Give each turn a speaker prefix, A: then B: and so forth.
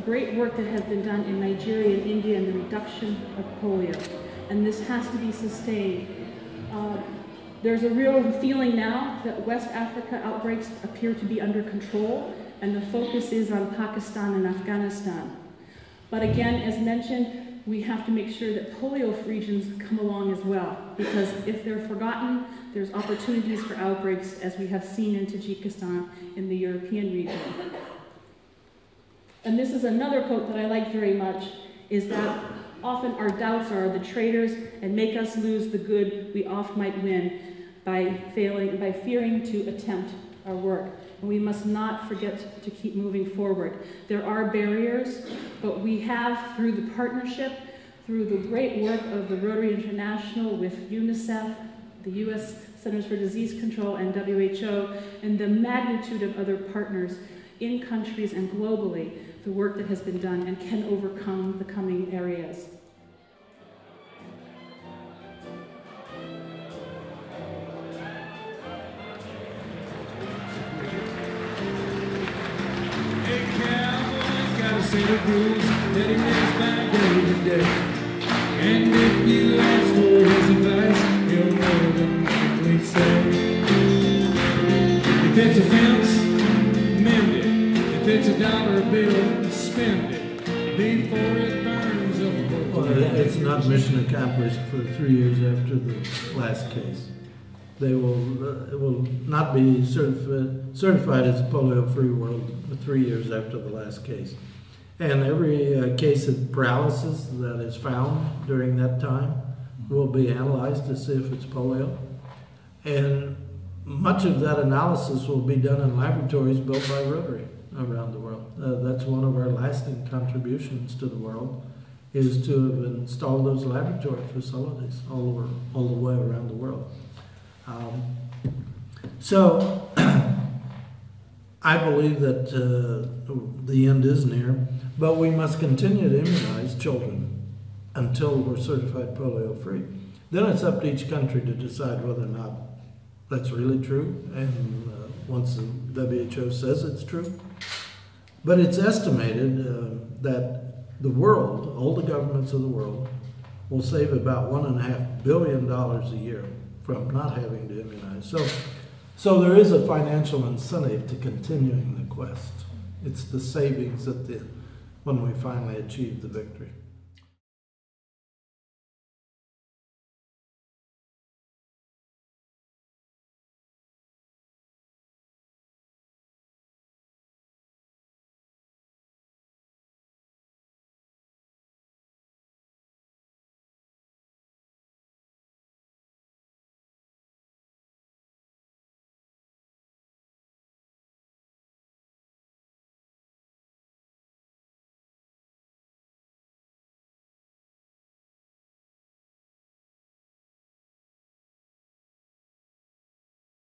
A: great work that has been done in Nigeria and India in the reduction of polio, and this has to be sustained. There's a real feeling now that West Africa outbreaks appear to be under control, and the focus is on Pakistan and Afghanistan. But again, as mentioned, we have to make sure that polio regions come along as well, because if they're forgotten, there's opportunities for outbreaks, as we have seen in Tajikistan in the European region. And this is another quote that I like very much, is that often our doubts are the traitors and make us lose the good we oft might win by fearing to attempt our work. And we must not forget to keep moving forward. There are barriers, but we have, through the partnership, through the great work of the Rotary International with UNICEF, the U.S. Centers for Disease Control, and WHO, and the magnitude of other partners in countries and globally, the work that has been done and can overcome the coming areas.
B: Say the rules that he lives by day to day. And if you ask for his advice, he'll more than likely say, if it's a fence, mend it. If it's a dollar bill, spend it before it burns up.
C: Well, it's not mission accomplished for 3 years after the last case. They will, it will not be certified as a polio-free world 3 years after the last case. And every case of paralysis that is found during that time will be analyzed to see if it's polio. And much of that analysis will be done in laboratories built by Rotary around the world. That's one of our lasting contributions to the world, is to have installed those laboratory facilities all the way around the world. So I believe that the end is near, but we must continue to immunize children until we're certified polio-free. Then it's up to each country to decide whether or not that's really true, and once the WHO says it's true. But it's estimated that the world, all the governments of the world, will save about $1.5 billion a year from not having to immunize. So there is a financial incentive to continuing the quest. It's the savings when we finally achieve the victory.